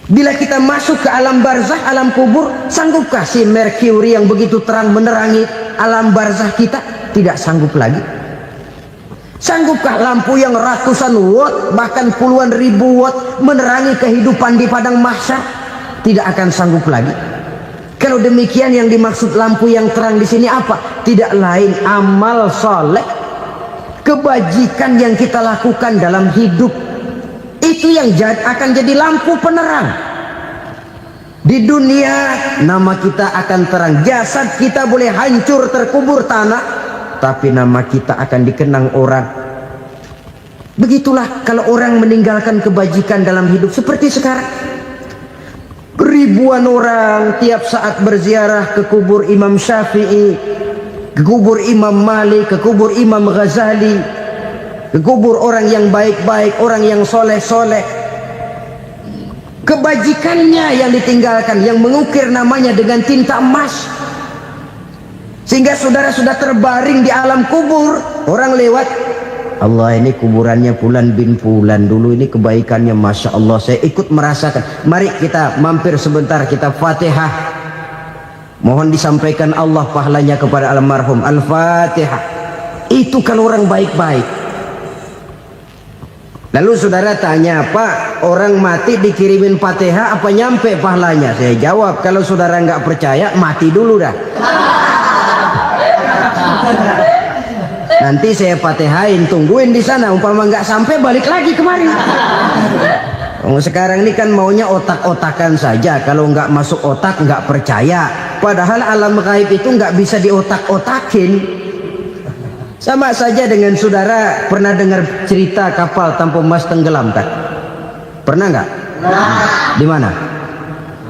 Bila kita masuk ke alam barzah, alam kubur, sanggupkah si Mercury yang begitu terang menerangi alam barzah kita? Tidak sanggup lagi. Sanggupkah lampu yang ratusan watt, bahkan puluhan ribu watt menerangi kehidupan di padang mahsyar? Tidak akan sanggup lagi. Kalau demikian, yang dimaksud lampu yang terang di sini apa? Tidak lain amal soleh, kebajikan yang kita lakukan dalam hidup. Itu yang akan jadi lampu penerang. Di dunia nama kita akan terang. Jasad kita boleh hancur terkubur tanah, tapi nama kita akan dikenang orang. Begitulah kalau orang meninggalkan kebajikan dalam hidup seperti sekarang. Ribuan orang tiap saat berziarah ke kubur Imam Syafi'i, ke kubur Imam Malik, ke kubur Imam Ghazali, ke kubur orang yang baik-baik, orang yang soleh-soleh. Kebajikannya yang ditinggalkan, yang mengukir namanya dengan tinta emas, sehingga saudara sudah terbaring di alam kubur. Orang lewat, Allah, ini kuburannya Fulan bin Fulan, dulu ini kebaikannya Masya Allah, saya ikut merasakan. Mari kita mampir sebentar, kita Fatihah, mohon disampaikan Allah pahalanya kepada almarhum. Al-Fatihah. Itu kalau orang baik-baik. Lalu saudara tanya, Pak, orang mati dikirimin Fatihah apa nyampe pahalanya? Saya jawab, kalau saudara nggak percaya, mati dulu dah. Nanti saya Fatihain, tungguin di sana. Umpama nggak sampai, balik lagi kemari. Sekarang ini kan maunya otak-otakan saja. Kalau nggak masuk otak, nggak percaya. Padahal alam gaib itu nggak bisa diotak-otakin. Sama saja dengan saudara pernah dengar cerita kapal tanpa emas tenggelam kan? Pernah nggak? Di mana?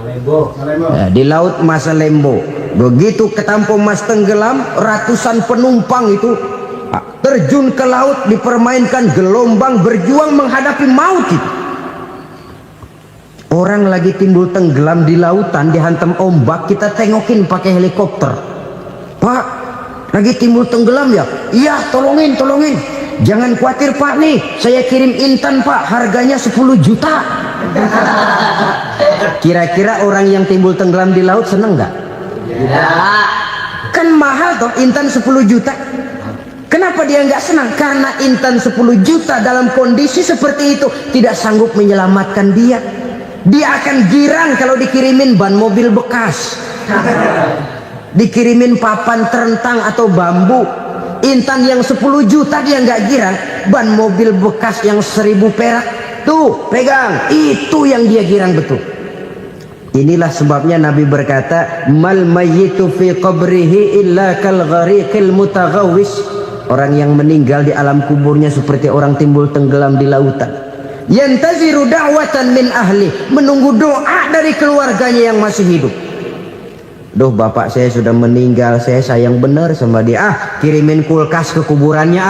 Lembo. Ya, di laut Masa Lembo. Begitu ketampung Mas tenggelam, ratusan penumpang itu terjun ke laut, dipermainkan gelombang, berjuang menghadapi maut itu. Orang lagi timbul tenggelam di lautan, dihantam ombak, kita tengokin pakai helikopter. Pak, lagi timbul tenggelam ya? Iya, tolongin. Jangan khawatir Pak, nih saya kirim intan Pak, harganya 10 juta. Kira-kira orang yang timbul tenggelam di laut seneng nggak? Tidak. Kan mahal toh intan 10 juta. Kenapa dia nggak senang? Karena intan 10 juta dalam kondisi seperti itu tidak sanggup menyelamatkan dia. Dia akan girang kalau dikirimin ban mobil bekas, dikirimin papan terentang atau bambu. Intan yang 10 juta dia nggak girang, ban mobil bekas yang 1000 perak tuh pegang, itu yang dia girang betul. Inilah sebabnya Nabi berkata, mal mayyitu fi qabrihi illa kal ghariqil mutaghawwis. Orang yang meninggal di alam kuburnya seperti orang timbul tenggelam di lautan. Yantaziru da'watan min ahli, menunggu doa dari keluarganya yang masih hidup. Duh, bapak saya sudah meninggal, saya sayang benar sama dia. Kirimin kulkas ke kuburannya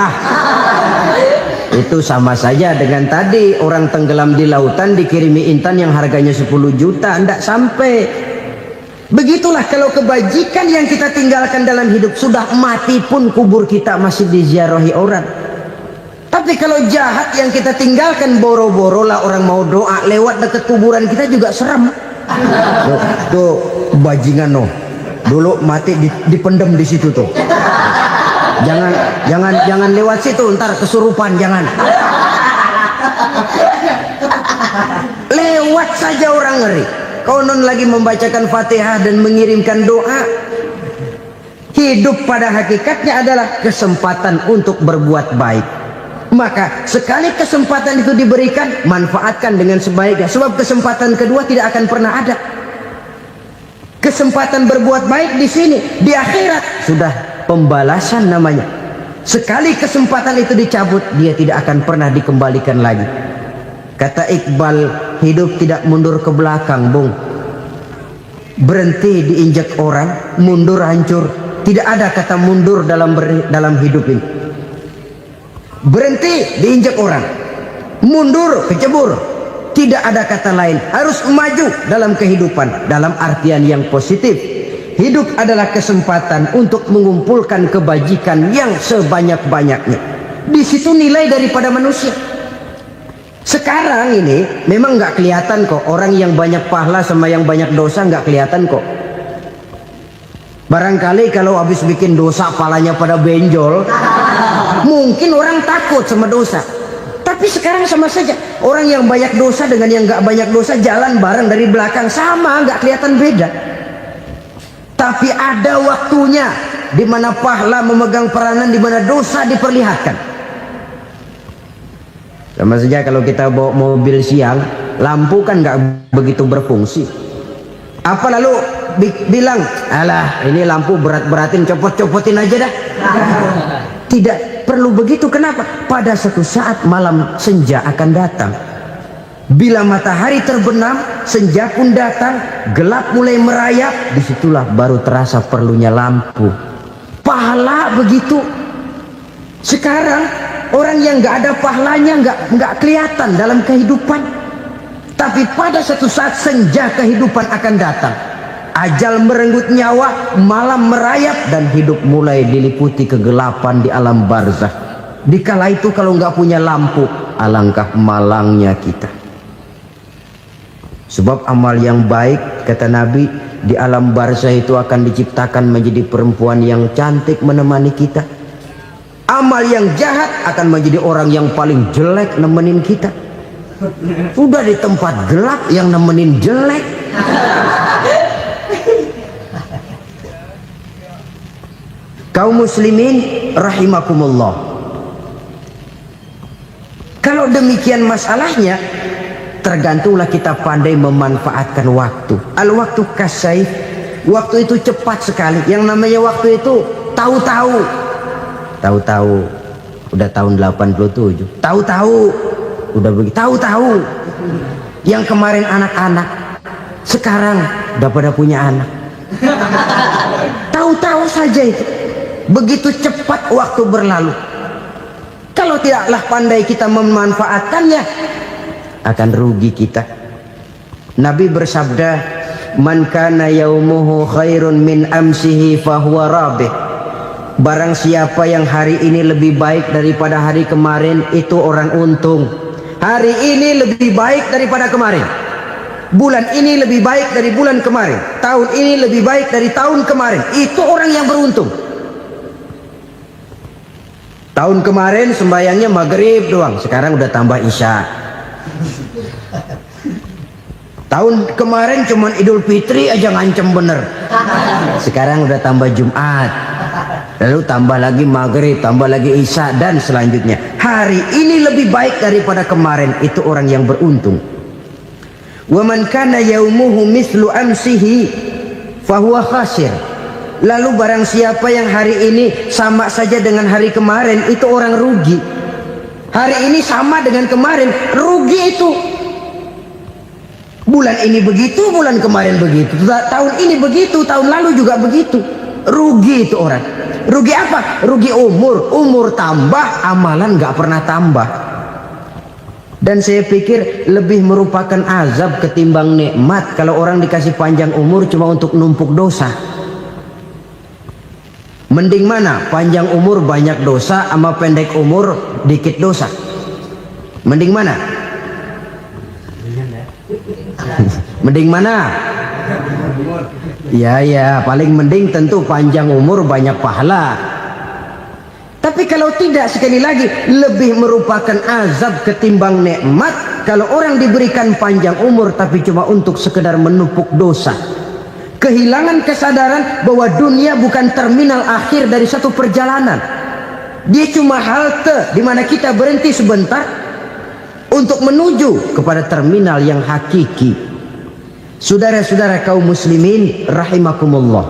Itu sama saja dengan tadi orang tenggelam di lautan dikirimi intan yang harganya 10 juta, ndak sampai. Begitulah kalau kebajikan yang kita tinggalkan dalam hidup, sudah mati pun kubur kita masih diziarahi orang. Tapi kalau jahat yang kita tinggalkan, boro-boro lah orang mau doa lewat dekat kuburan kita juga serem. Tuh bajingan dulu mati dipendem di situ tuh. Jangan lewat situ, ntar kesurupan, jangan. Lewat saja orang ngeri. Konon lagi membacakan Fatihah dan mengirimkan doa. Hidup pada hakikatnya adalah kesempatan untuk berbuat baik. Maka sekali kesempatan itu diberikan, manfaatkan dengan sebaiknya. Sebab kesempatan kedua tidak akan pernah ada. Kesempatan berbuat baik di sini, di akhirat sudah pembalasan namanya. Sekali kesempatan itu dicabut, dia tidak akan pernah dikembalikan lagi. Kata Iqbal, hidup tidak mundur ke belakang, Bung. Berhenti diinjak orang, mundur hancur. Tidak ada kata mundur dalam hidup ini. Berhenti diinjak orang, mundur kecebur. Tidak ada kata lain, harus maju dalam kehidupan dalam artian yang positif. Hidup adalah kesempatan untuk mengumpulkan kebajikan yang sebanyak-banyaknya. Di situ nilai daripada manusia. Sekarang ini memang nggak kelihatan kok, orang yang banyak pahala sama yang banyak dosa nggak kelihatan kok. Barangkali kalau habis bikin dosa palanya pada benjol, mungkin orang takut sama dosa. Tapi sekarang sama saja, orang yang banyak dosa dengan yang nggak banyak dosa jalan bareng dari belakang, sama, nggak kelihatan beda. Tapi ada waktunya di mana pahala memegang peranan, di mana dosa diperlihatkan. Sama saja kalau kita bawa mobil siang, lampu kan nggak begitu berfungsi. Apa lalu bilang, alah ini lampu berat-beratin, copot-copotin aja dah. Tidak perlu begitu. Kenapa? Pada suatu saat malam senja akan datang. Bila matahari terbenam, senja pun datang, gelap mulai merayap, disitulah baru terasa perlunya lampu. Pahala begitu. Sekarang orang yang nggak ada pahalanya nggak kelihatan dalam kehidupan. Tapi pada suatu saat senja kehidupan akan datang. Ajal merenggut nyawa, malam merayap, dan hidup mulai diliputi kegelapan di alam barzakh. Dikala itu kalau nggak punya lampu, alangkah malangnya kita. Sebab amal yang baik, kata Nabi, di alam barzakh itu akan diciptakan menjadi perempuan yang cantik menemani kita. Amal yang jahat akan menjadi orang yang paling jelek nemenin kita. Udah di tempat gelap yang nemenin jelek. Kaum muslimin rahimakumullah. Kalau demikian masalahnya, tergantunglah kita pandai memanfaatkan waktu. Al-waktu kasayf, waktu itu cepat sekali. Yang namanya waktu itu tahu-tahu. Tahu-tahu udah tahun 87. Tahu-tahu udah begitu. Tahu-tahu yang kemarin anak-anak, sekarang udah pada punya anak. Tahu-tahu saja itu. Begitu cepat waktu berlalu. Kalau tidaklah pandai kita memanfaatkannya, akan rugi kita. Nabi bersabda, "Man kana yaumuhu khairun min amsihi fahuwa rabih." Barang siapa yang hari ini lebih baik daripada hari kemarin, itu orang untung. Hari ini lebih baik daripada kemarin. Bulan ini lebih baik dari bulan kemarin. Tahun ini lebih baik dari tahun kemarin. Itu orang yang beruntung. Tahun kemarin sembayangnya maghrib doang, sekarang udah tambah isya. Tahun kemarin cuman Idul Fitri aja ngancem bener, sekarang udah tambah Jumat, lalu tambah lagi maghrib, tambah lagi isya, dan selanjutnya. Hari ini lebih baik daripada kemarin, itu orang yang beruntung. Wa man kana yaumuhu mislu amsihi fahuwa khasir. Lalu barang siapa yang hari ini sama saja dengan hari kemarin, itu orang rugi. Hari ini sama dengan kemarin, rugi itu. Bulan ini begitu, bulan kemarin begitu, tahun ini begitu, tahun lalu juga begitu. Rugi itu orang. Rugi apa? Rugi umur. Umur tambah, amalan gak pernah tambah. Dan saya pikir lebih merupakan azab ketimbang nikmat kalau orang dikasih panjang umur cuma untuk numpuk dosa. Mending mana? Panjang umur banyak dosa sama pendek umur dikit dosa. Mending mana? Mending mana? Ya, paling mending tentu panjang umur banyak pahala. Tapi kalau tidak, sekali lagi, lebih merupakan azab ketimbang nikmat kalau orang diberikan panjang umur tapi cuma untuk sekedar menumpuk dosa. Kehilangan kesadaran bahwa dunia bukan terminal akhir dari satu perjalanan. Dia cuma halte di mana kita berhenti sebentar untuk menuju kepada terminal yang hakiki. Saudara-saudara kaum muslimin rahimakumullah,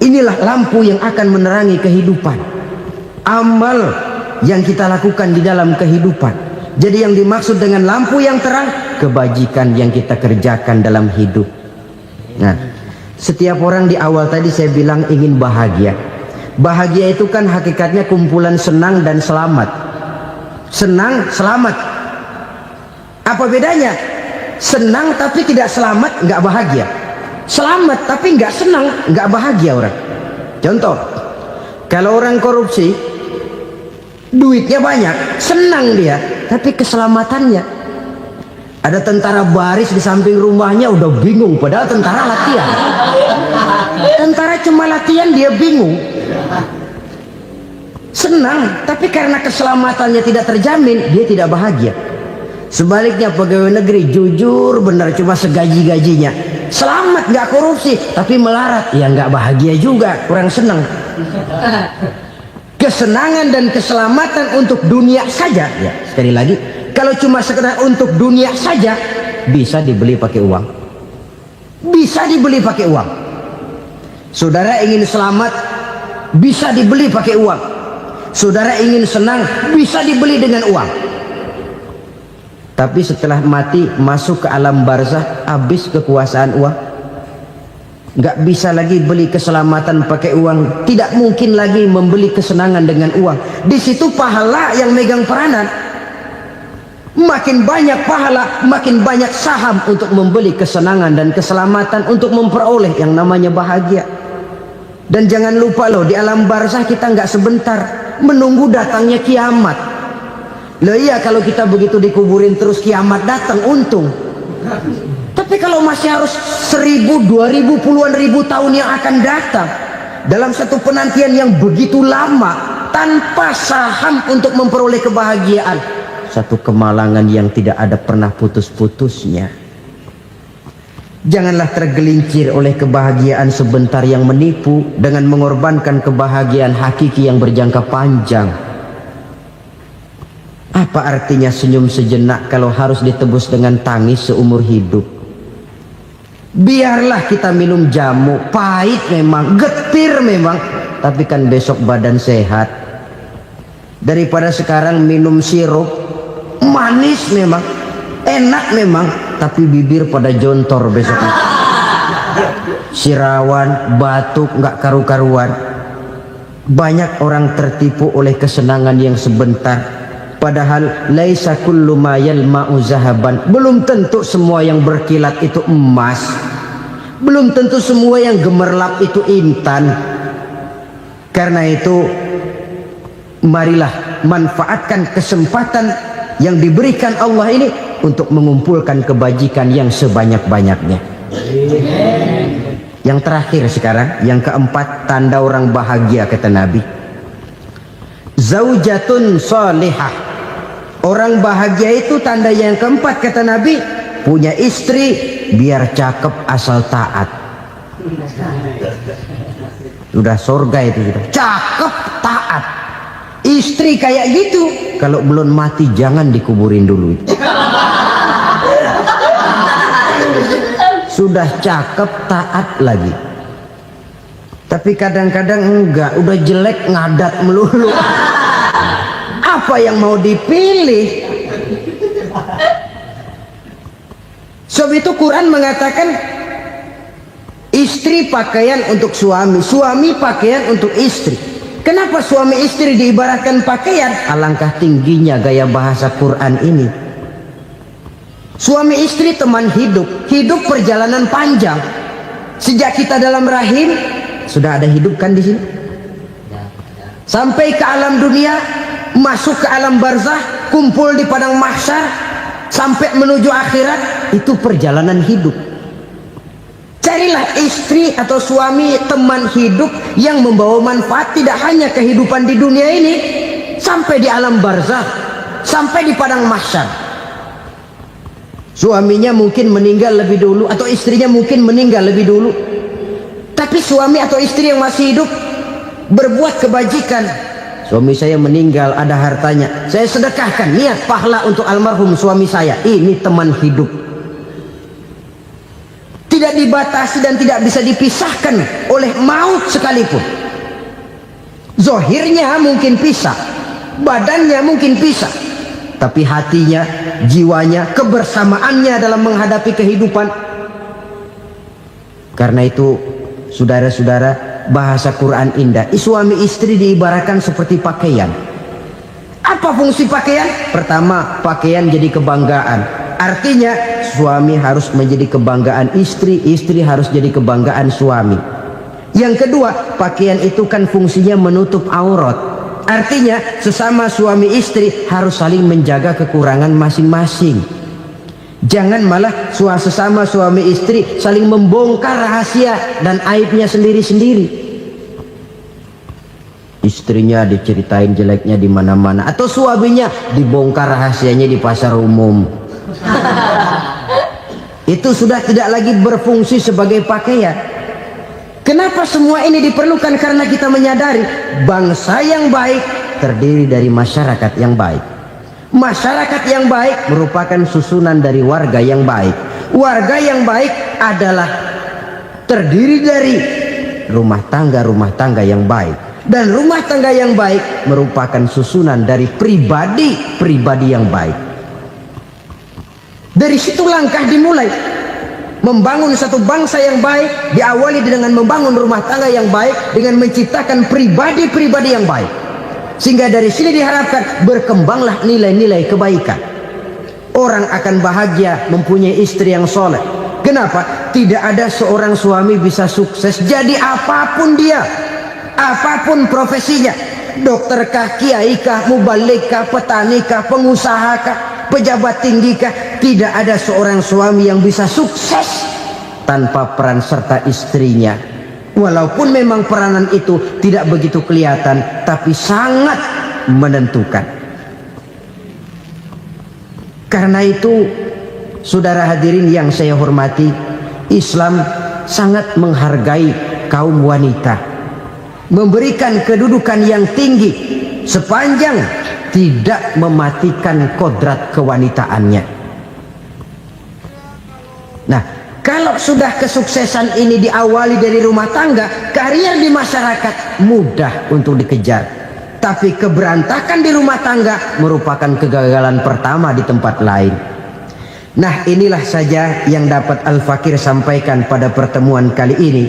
inilah lampu yang akan menerangi kehidupan, amal yang kita lakukan di dalam kehidupan. Jadi yang dimaksud dengan lampu yang terang, kebajikan yang kita kerjakan dalam hidup. Nah, setiap orang di awal tadi saya bilang ingin bahagia. Bahagia itu kan hakikatnya kumpulan senang dan selamat. Senang, selamat. Apa bedanya? Senang tapi tidak selamat, nggak bahagia. Selamat tapi nggak senang, nggak bahagia orang. Contoh, kalau orang korupsi, duitnya banyak, senang dia, tapi keselamatannya. Ada tentara baris di samping rumahnya udah bingung, padahal tentara latihan. Tentara cuma latihan, dia bingung. Senang, tapi karena keselamatannya tidak terjamin, dia tidak bahagia. Sebaliknya pegawai negeri jujur benar, cuma segaji-gajinya, selamat nggak korupsi tapi melarat, ya nggak bahagia juga, kurang senang. Kesenangan dan keselamatan untuk dunia saja, ya sekali lagi, kalau cuma sekedar untuk dunia saja, bisa dibeli pakai uang, bisa dibeli pakai uang. Saudara ingin selamat, bisa dibeli pakai uang. Saudara ingin senang, bisa dibeli dengan uang. Tapi setelah mati masuk ke alam barzah, habis kekuasaan uang. Nggak bisa lagi beli keselamatan pakai uang, tidak mungkin lagi membeli kesenangan dengan uang. Di situ pahala yang megang peranan. Makin banyak pahala, makin banyak saham untuk membeli kesenangan dan keselamatan, untuk memperoleh yang namanya bahagia. Dan jangan lupa loh, di alam barzah kita nggak sebentar, menunggu datangnya kiamat. Loh iya, kalau kita begitu dikuburin terus kiamat datang, untung. Tapi kalau masih harus 1000, 2000, puluhan ribu tahun yang akan datang, dalam satu penantian yang begitu lama, tanpa saham untuk memperoleh kebahagiaan, satu kemalangan yang tidak ada pernah putus-putusnya. Janganlah tergelincir oleh kebahagiaan sebentar yang menipu dengan mengorbankan kebahagiaan hakiki yang berjangka panjang. Apa artinya senyum sejenak kalau harus ditebus dengan tangis seumur hidup? Biarlah kita minum jamu, pahit memang, getir memang, tapi kan besok badan sehat. Daripada sekarang minum sirup, manis memang, enak memang, tapi bibir pada jontor besoknya. sirawan, batuk, nggak karu-karuan. Banyak orang tertipu oleh kesenangan yang sebentar, padahal laisa kullu ma yalma'u zahaban. Belum tentu semua yang berkilat itu emas, belum tentu semua yang gemerlap itu intan. Karena itu marilah manfaatkan kesempatan yang diberikan Allah ini untuk mengumpulkan kebajikan yang sebanyak-banyaknya. Yang terakhir sekarang, yang keempat, tanda orang bahagia kata Nabi. Zaujatun salihah. Orang bahagia itu tanda yang keempat kata Nabi, punya istri biar cakep asal taat. Sudah surga itu sudah. Cakep taat. Istri kayak gitu, kalau belum mati jangan dikuburin dulu. Sudah cakep taat lagi, tapi kadang-kadang enggak, udah jelek ngadat melulu. Apa yang mau dipilih? Sebab itu Quran mengatakan istri pakaian untuk suami, suami pakaian untuk istri. Kenapa suami istri diibaratkan pakaian? Alangkah tingginya gaya bahasa Quran ini. Suami istri teman hidup, hidup perjalanan panjang. Sejak kita dalam rahim sudah ada hidup kan di sini. Sampai ke alam dunia, masuk ke alam barzah, kumpul di padang mahsyar, sampai menuju akhirat, itu perjalanan hidup. Carilah istri atau suami teman hidup yang membawa manfaat tidak hanya kehidupan di dunia ini, sampai di alam barzah, sampai di padang mahsyar. Suaminya mungkin meninggal lebih dulu, atau istrinya mungkin meninggal lebih dulu, tapi suami atau istri yang masih hidup berbuat kebajikan. Suami saya meninggal, ada hartanya, saya sedekahkan, niat pahala untuk almarhum suami saya. Ini teman hidup, tidak dibatasi dan tidak bisa dipisahkan oleh maut sekalipun. Zohirnya mungkin pisah, badannya mungkin pisah, tapi hatinya, jiwanya, kebersamaannya dalam menghadapi kehidupan. Karena itu saudara-saudara, bahasa Quran indah. Suami istri diibaratkan seperti pakaian. Apa fungsi pakaian? Pertama, pakaian jadi kebanggaan. Artinya suami harus menjadi kebanggaan istri, istri harus jadi kebanggaan suami. Yang kedua, pakaian itu kan fungsinya menutup aurat. Artinya sesama suami istri harus saling menjaga kekurangan masing-masing. Jangan malah sesama suami istri saling membongkar rahasia dan aibnya sendiri-sendiri. Istrinya diceritain jeleknya di mana-mana, atau suaminya dibongkar rahasianya di pasar umum. Itu sudah tidak lagi berfungsi sebagai pakaian. Kenapa semua ini diperlukan? Karena kita menyadari bangsa yang baik terdiri dari masyarakat yang baik. Masyarakat yang baik merupakan susunan dari warga yang baik. Warga yang baik adalah terdiri dari rumah tangga yang baik. Dan rumah tangga yang baik merupakan susunan dari pribadi yang baik. Dari situ langkah dimulai. Membangun satu bangsa yang baik diawali dengan membangun rumah tangga yang baik, dengan menciptakan pribadi-pribadi yang baik. Sehingga dari sini diharapkan berkembanglah nilai-nilai kebaikan. Orang akan bahagia mempunyai istri yang soleh. Kenapa? Tidak ada seorang suami bisa sukses jadi apapun dia, apapun profesinya. Dokterkah, kiaikah, mubalikah, petanikah, pengusahakah, pejabat tinggikah, tidak ada seorang suami yang bisa sukses tanpa peran serta istrinya. Walaupun memang peranan itu tidak begitu kelihatan, tapi sangat menentukan. Karena itu, saudara hadirin yang saya hormati, Islam sangat menghargai kaum wanita, memberikan kedudukan yang tinggi sepanjang tidak mematikan kodrat kewanitaannya. Nah, kalau sudah kesuksesan ini diawali dari rumah tangga, karier di masyarakat mudah untuk dikejar. Tapi keberantakan di rumah tangga merupakan kegagalan pertama di tempat lain. Nah, inilah saja yang dapat Al-Fakir sampaikan pada pertemuan kali ini.